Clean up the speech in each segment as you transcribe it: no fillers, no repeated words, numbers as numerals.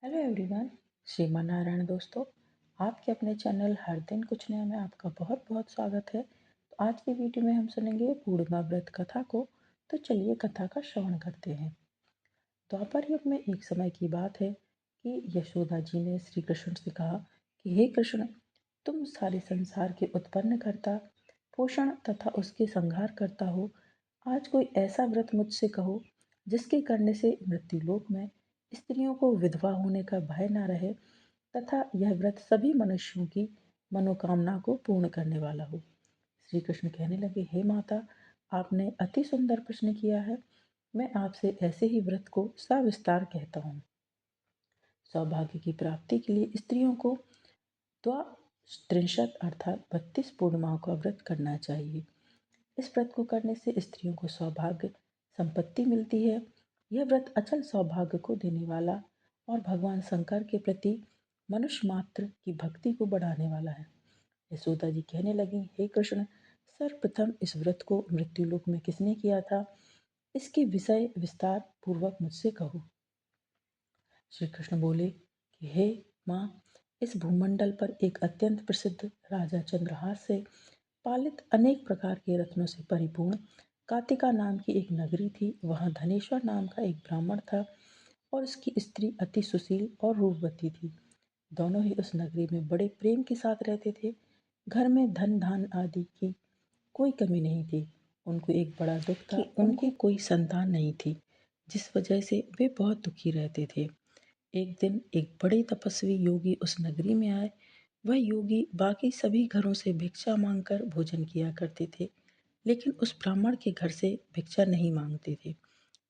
Hello everyone. श्रीमान नारायण दोस्तों, आपके अपने चैनल हर दिन कुछ नया में आपका बहुत बहुत स्वागत है। तो आज की वीडियो में हम सुनेंगे पूर्णिमा व्रत कथा को। तो चलिए कथा का श्रवण करते हैं। द्वापर युग में एक समय की बात है कि यशोदा जी ने श्री कृष्ण से कहा कि हे कृष्ण, तुम सारे संसार के उत्पन्न करता, पोषण तथा उसके संहार करता हो। आज कोई ऐसा व्रत मुझसे कहो जिसके करने से मृत्युलोक में स्त्रियों को विधवा होने का भय न रहे तथा यह व्रत सभी मनुष्यों की मनोकामना को पूर्ण करने वाला हो। श्री कृष्ण कहने लगे, हे माता, आपने अति सुंदर प्रश्न किया है। मैं आपसे ऐसे ही व्रत को सविस्तार कहता हूँ। सौभाग्य की प्राप्ति के लिए स्त्रियों को द्वात्रिंशत अर्थात 32 पूर्णिमाओं का व्रत करना चाहिए। इस व्रत को करने से स्त्रियों को सौभाग्य संपत्ति मिलती है। यह व्रत अचल सौभाग्य को देने वाला और भगवान शंकर के प्रति मनुष्य मात्र की भक्ति को बढ़ाने वाला है। यशोदा जी कहने लगी, हे कृष्ण, सर्वप्रथम इस व्रत को मृत्युलोक में किसने किया था, इसके विषय विस्तार पूर्वक मुझसे कहो। श्री कृष्ण बोले कि हे माँ, इस भूमंडल पर एक अत्यंत प्रसिद्ध राजा चंद्रहास से पालित अनेक प्रकार के रत्नों से परिपूर्ण कातिका नाम की एक नगरी थी। वहाँ धनेश्वर नाम का एक ब्राह्मण था और उसकी स्त्री अति सुशील और रूपवती थी। दोनों ही उस नगरी में बड़े प्रेम के साथ रहते थे। घर में धन धान आदि की कोई कमी नहीं थी। उनको एक बड़ा दुख था कि उनकी कोई संतान नहीं थी, जिस वजह से वे बहुत दुखी रहते थे। एक दिन एक बड़े तपस्वी योगी उस नगरी में आए। वह योगी बाकी सभी घरों से भिक्षा मांगकर भोजन किया करते थे, लेकिन उस ब्राह्मण के घर से भिक्षा नहीं मांगते थे।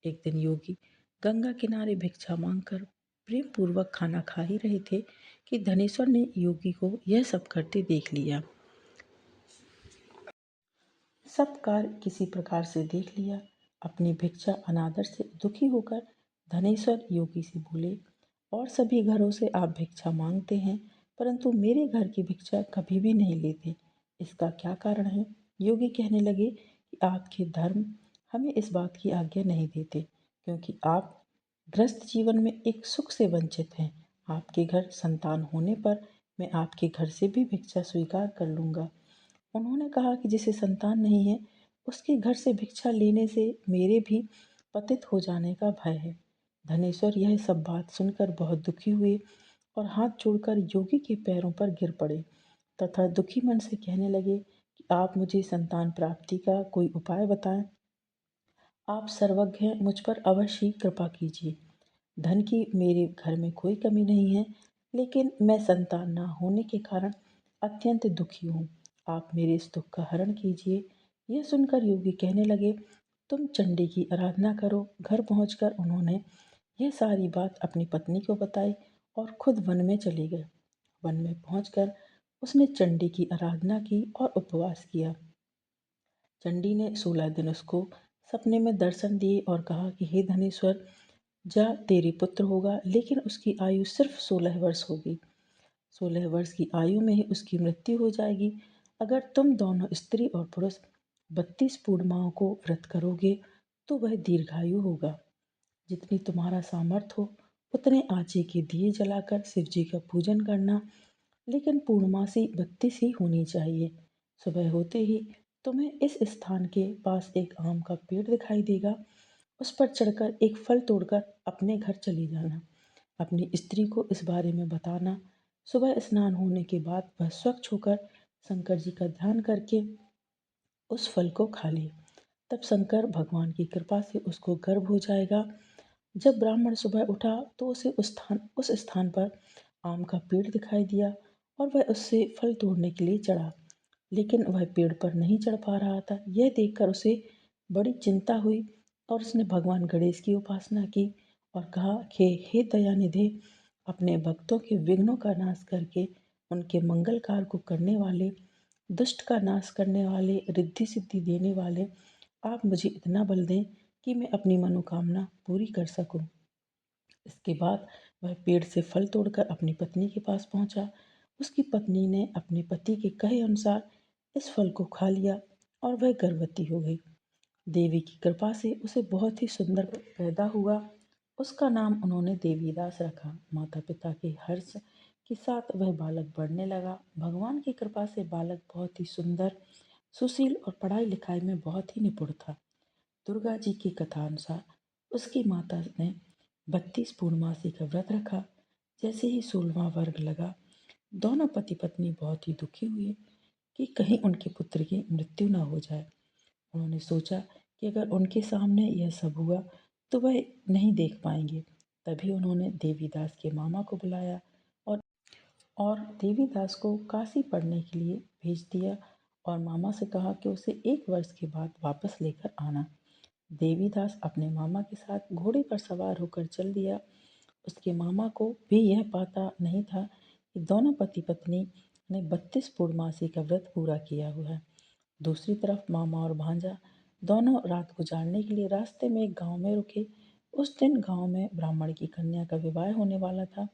एक दिन योगी गंगा किनारे भिक्षा मांगकर प्रेम पूर्वक खाना खा ही रहे थे कि धनेश्वर ने योगी को यह सब करते देख लिया। सब कार्य किसी प्रकार से देख लिया। अपनी भिक्षा अनादर से दुखी होकर धनेश्वर योगी से बोले, और सभी घरों से आप भिक्षा मांगते हैं, परंतु मेरे घर की भिक्षा कभी भी नहीं लेते। इसका क्या कारण है? योगी कहने लगे कि आपके धर्म हमें इस बात की आज्ञा नहीं देते, क्योंकि आप गृहस्थ जीवन में एक सुख से वंचित हैं। आपके घर संतान होने पर मैं आपके घर से भी भिक्षा स्वीकार कर लूँगा। उन्होंने कहा कि जिसे संतान नहीं है, उसके घर से भिक्षा लेने से मेरे भी पतित हो जाने का भय है। धनेश्वर यह सब बात सुनकर बहुत दुखी हुए और हाथ जोड़कर योगी के पैरों पर गिर पड़े तथा दुखी मन से कहने लगे कि आप मुझे संतान प्राप्ति का कोई उपाय बताएं। आप सर्वज्ञ हैं, मुझ पर अवश्य ही कृपा कीजिए। धन की मेरे घर में कोई कमी नहीं है, लेकिन मैं संतान ना होने के कारण अत्यंत दुखी हूँ। आप मेरे इस दुख का हरण कीजिए। यह सुनकर योगी कहने लगे, तुम चंडी की आराधना करो। घर पहुंचकर उन्होंने यह सारी बात अपनी पत्नी को बताई और खुद वन में चले गए। वन में पहुंचकर उसने चंडी की आराधना की और उपवास किया। चंडी ने 16 दिन उसको सपने में दर्शन दिए और कहा कि हे धनेश्वर, जा, तेरी पुत्र होगा, लेकिन उसकी आयु सिर्फ 16 वर्ष होगी। 16 वर्ष की आयु में ही उसकी मृत्यु हो जाएगी। अगर तुम दोनों स्त्री और पुरुष 32 पूर्णिमाओं को व्रत करोगे तो वह दीर्घायु होगा। जितनी तुम्हारा सामर्थ्य हो उतने आचे के दिए जलाकर शिव जी का पूजन करना, लेकिन पूर्णमासी 32 ही होनी चाहिए। सुबह होते ही तुम्हें इस स्थान के पास एक आम का पेड़ दिखाई देगा। उस पर चढ़कर एक फल तोड़कर अपने घर चली जाना। अपनी स्त्री को इस बारे में बताना। सुबह स्नान होने के बाद वह स्वच्छ होकर शंकर जी का ध्यान करके उस फल को खा ले। तब शंकर भगवान की कृपा से उसको गर्भ हो जाएगा। जब ब्राह्मण सुबह उठा तो उसे उस स्थान पर आम का पेड़ दिखाई दिया और वह उससे फल तोड़ने के लिए चढ़ा, लेकिन वह पेड़ पर नहीं चढ़ पा रहा था। यह देखकर उसे बड़ी चिंता हुई और उसने भगवान गणेश की उपासना की और कहा कि हे दयानिधे, अपने भक्तों के विघ्नों का नाश करके उनके मंगल कार्य को करने वाले, दुष्ट का नाश करने वाले, रिद्धि सिद्धि देने वाले, आप मुझे इतना बल दें कि मैं अपनी मनोकामना पूरी कर सकूं। इसके बाद वह पेड़ से फल तोड़कर अपनी पत्नी के पास पहुंचा। उसकी पत्नी ने अपने पति के कहे अनुसार इस फल को खा लिया और वह गर्भवती हो गई। देवी की कृपा से उसे बहुत ही सुंदर पैदा हुआ। उसका नाम उन्होंने देवीदास रखा। माता पिता के हर्ष के साथ वह बालक बढ़ने लगा। भगवान की कृपा से बालक बहुत ही सुंदर, सुशील और पढ़ाई लिखाई में बहुत ही निपुण था। दुर्गा जी की कथा अनुसार उसकी माता ने 32 पूर्णमासी का व्रत रखा। जैसे ही 16वां वर्ग लगा, दोनों पति पत्नी बहुत ही दुखी हुए कि कहीं उनके पुत्र की मृत्यु न हो जाए। उन्होंने सोचा कि अगर उनके सामने यह सब हुआ तो वह नहीं देख पाएंगे। तभी उन्होंने देवीदास के मामा को बुलाया और और देवीदास को काशी पढ़ने के लिए भेज दिया और मामा से कहा कि उसे 1 वर्ष के बाद वापस लेकर आना। देवीदास अपने मामा के साथ घोड़े पर सवार होकर चल दिया। उसके मामा को भी यह पता नहीं था कि दोनों पति पत्नी ने 32 पूर्णमासी का व्रत पूरा किया हुआ है। दूसरी तरफ मामा और भांजा दोनों रात गुजारने के लिए रास्ते में एक गांव में रुके। उस दिन गांव में ब्राह्मण की कन्या का विवाह होने वाला था।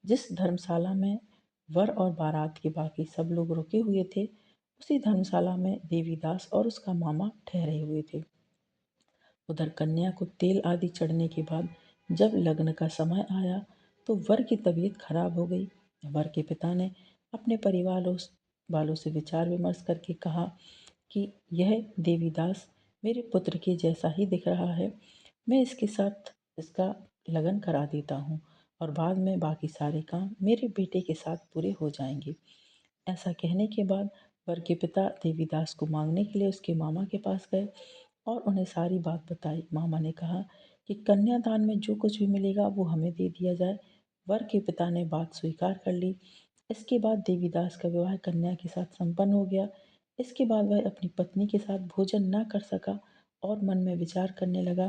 जिस धर्मशाला में वर और बारात के बाकी सब लोग रुके हुए थे, उसी धर्मशाला में देवीदास और उसका मामा ठहरे हुए थे। उधर कन्या को तेल आदि चढ़ने के बाद जब लग्न का समय आया तो वर की तबीयत खराब हो गई। वर के पिता ने अपने परिवार वालों से विचार विमर्श करके कहा कि यह देवीदास मेरे पुत्र के जैसा ही दिख रहा है। मैं इसके साथ इसका लगन करा देता हूँ और बाद में बाकी सारे काम मेरे बेटे के साथ पूरे हो जाएंगे। ऐसा कहने के बाद वर के पिता देवीदास को मांगने के लिए उसके मामा के पास गए और उन्हें सारी बात बताई। मामा ने कहा कि कन्यादान में जो कुछ भी मिलेगा वो हमें दे दिया जाए। वर के पिता ने बात स्वीकार कर ली। इसके बाद देवीदास का विवाह कन्या के साथ संपन्न हो गया। इसके बाद वह अपनी पत्नी के साथ भोजन न कर सका और मन में विचार करने लगा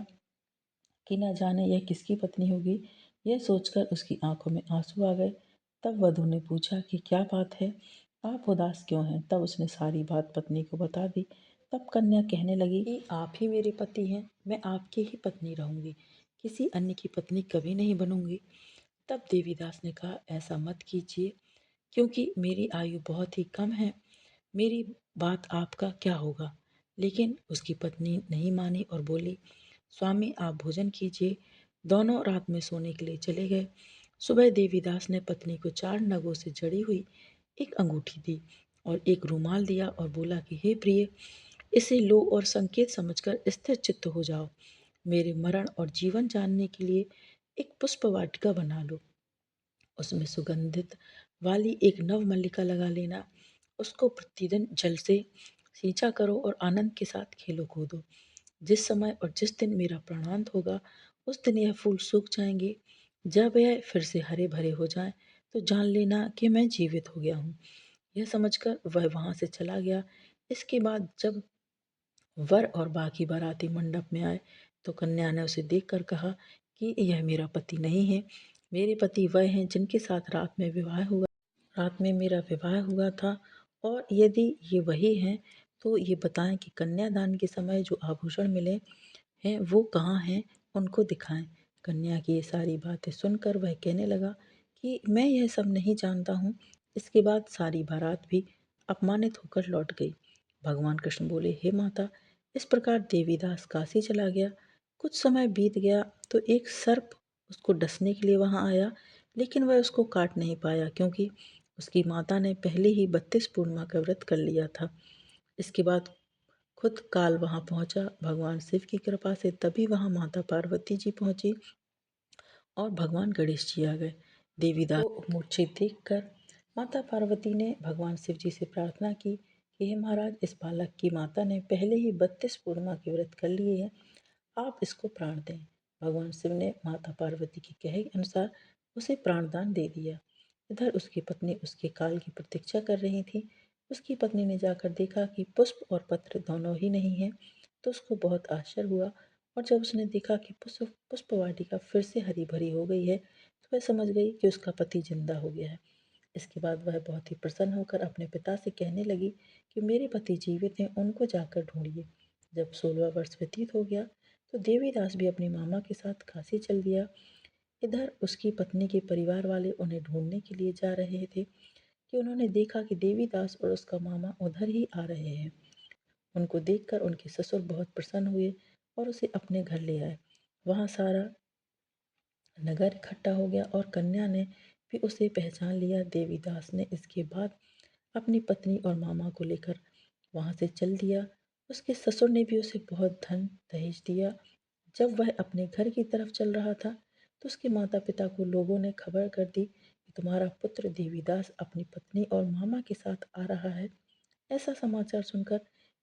कि न जाने यह किसकी पत्नी होगी। यह सोचकर उसकी आंखों में आंसू आ गए। तब वधू ने पूछा कि क्या बात है, आप उदास क्यों हैं। तब उसने सारी बात पत्नी को बता दी। तब कन्या कहने लगी कि आप ही मेरे पति हैं, मैं आपकी ही पत्नी रहूंगी, किसी अन्य की पत्नी कभी नहीं बनूंगी। तब देवीदास ने कहा, ऐसा मत कीजिए, क्योंकि मेरी आयु बहुत ही कम है, मेरी बात आपका क्या होगा। लेकिन उसकी पत्नी नहीं मानी और बोली, स्वामी आप भोजन कीजिए। दोनों रात में सोने के लिए चले गए। सुबह देवीदास ने पत्नी को 4 नगों से जड़ी हुई एक अंगूठी दी और एक रुमाल दिया और बोला कि हे प्रिय, इसे लो और संकेत समझकर स्थिर चित्त हो जाओ। मेरे मरण और जीवन जानने के लिए एक पुष्प वाटिका बना लो। उसमें सुगंधित वाली एक नव मल्लिका लगा लेना। उसको प्रतिदिन जल से सींचा करो और आनंद के साथ खेलो कूदो। जिस समय और जिस दिन मेरा प्राणांत होगा, उस दिन यह फूल सूख जाएंगे। जब यह फिर से हरे भरे हो जाएं, तो जान लेना कि मैं जीवित हो गया हूँ। यह समझकर वह वहां से चला गया। इसके बाद जब वर और बाकी बाराती मंडप में आए तो कन्या ने उसे देखकर कहा कि यह मेरा पति नहीं है। मेरे पति वह हैं जिनके साथ रात में मेरा विवाह हुआ था। और यदि ये वही हैं तो ये बताएं कि कन्यादान के समय जो आभूषण मिले हैं वो कहाँ हैं, उनको दिखाएं। कन्या की ये सारी बातें सुनकर वह कहने लगा कि मैं यह सब नहीं जानता हूँ। इसके बाद सारी बारात भी अपमानित होकर लौट गई। भगवान कृष्ण बोले, हे माता, इस प्रकार देवीदास काशी चला गया। कुछ समय बीत गया तो एक सर्प उसको डसने के लिए वहां आया, लेकिन वह उसको काट नहीं पाया क्योंकि उसकी माता ने पहले ही 32 पूर्णिमा का व्रत कर लिया था। इसके बाद खुद काल वहां पहुंचा। भगवान शिव की कृपा से तभी वहां माता पार्वती जी पहुंची और भगवान गणेश जी आ गए। देवीदास को मूर्छित देखकर माता पार्वती ने भगवान शिव जी से प्रार्थना की कि हे महाराज, इस बालक की माता ने पहले ही 32 पूर्णिमा के व्रत कर लिए हैं, आप इसको प्राण दें। भगवान शिव ने माता पार्वती के कहे अनुसार उसे प्राणदान दे दिया। इधर उसकी पत्नी उसके काल की प्रतीक्षा कर रही थी। उसकी पत्नी ने जाकर देखा कि पुष्प और पत्र दोनों ही नहीं हैं, तो उसको बहुत आश्चर्य हुआ। और जब उसने देखा कि पुष्प पुष्प वाटिका फिर से हरी भरी हो गई है, तो वह समझ गई कि उसका पति जिंदा हो गया है। इसके बाद वह बहुत ही प्रसन्न होकर अपने पिता से कहने लगी कि मेरे पति जीवित हैं, उनको जाकर ढूंढिए। जब 16वां वर्ष व्यतीत हो गया तो देवीदास भी अपने मामा के साथ काशी चल दिया। इधर उसकी पत्नी के परिवार वाले उन्हें ढूंढने के लिए जा रहे थे कि उन्होंने देखा कि देवीदास और उसका मामा उधर ही आ रहे हैं। उनको देखकर उनके ससुर बहुत प्रसन्न हुए और उसे अपने घर ले आए। वहाँ सारा नगर इकट्ठा हो गया और कन्या ने भी उसे पहचान लिया। देवीदास ने इसके बाद अपनी पत्नी और मामा को लेकर वहाँ से चल दिया। उसके ससुर ने भी उसे बहुत धन दहेज दिया। जब वह अपने घर की तरफ चल रहा था तो उसके माता पिता को लोगों ने खबर कर दी कि तुम्हारा पुत्र देवीदास अपनी पत्नी और मामा के साथ आ रहा है। ऐसा समाचार सुनकर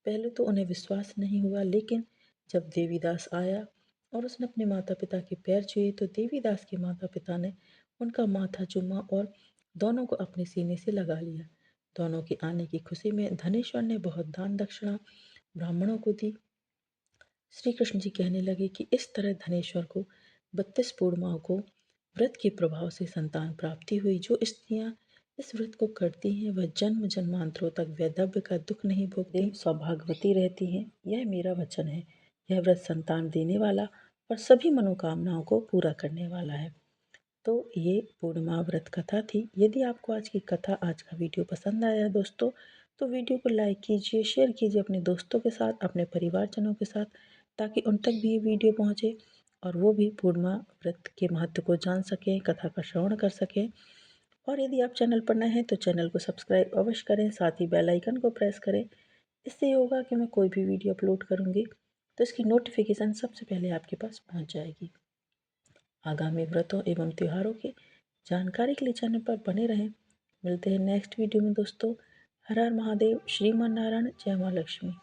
पहले तो उन्हें विश्वास नहीं हुआ, लेकिन जब देवीदास आया और उसने अपने माता पिता के पैर छुए तो देवीदास के माता पिता ने उनका माथा चूमा और दोनों को अपने सीने से लगा लिया। दोनों के आने की खुशी में धनेश्वर ने बहुत दान दक्षिणा ब्राह्मणों को दी। श्री कृष्ण जी कहने लगे कि इस तरह धनेश्वर को 32 पूर्णिमाओं को व्रत के प्रभाव से संतान प्राप्ति हुई। जो स्त्रियां इस व्रत को करती हैं वह जन्म जन्मांतरों तक वैधव्य का दुख नहीं भोगती, सौभाग्यवती रहती हैं। यह मेरा वचन है। यह व्रत संतान देने वाला और सभी मनोकामनाओं को पूरा करने वाला है। तो ये पूर्णिमा व्रत कथा थी। यदि आपको आज की कथा, आज का वीडियो पसंद आया दोस्तों, तो वीडियो को लाइक कीजिए, शेयर कीजिए अपने दोस्तों के साथ, अपने परिवारजनों के साथ, ताकि उन तक भी ये वीडियो पहुँचे और वो भी पूर्णिमा व्रत के महत्व को जान सकें, कथा का श्रवण कर सकें। और यदि आप चैनल पर नए हैं तो चैनल को सब्सक्राइब अवश्य करें, साथ ही बेल आइकन को प्रेस करें। इससे ये होगा कि मैं कोई भी वीडियो अपलोड करूँगी तो इसकी नोटिफिकेशन सबसे पहले आपके पास पहुँच जाएगी। आगामी व्रतों एवं त्योहारों की जानकारी के लिए चैनल पर बने रहें। मिलते हैं नेक्स्ट वीडियो में दोस्तों। हर हर महादेव, श्रीमन नारायण, जय माँ लक्ष्मी।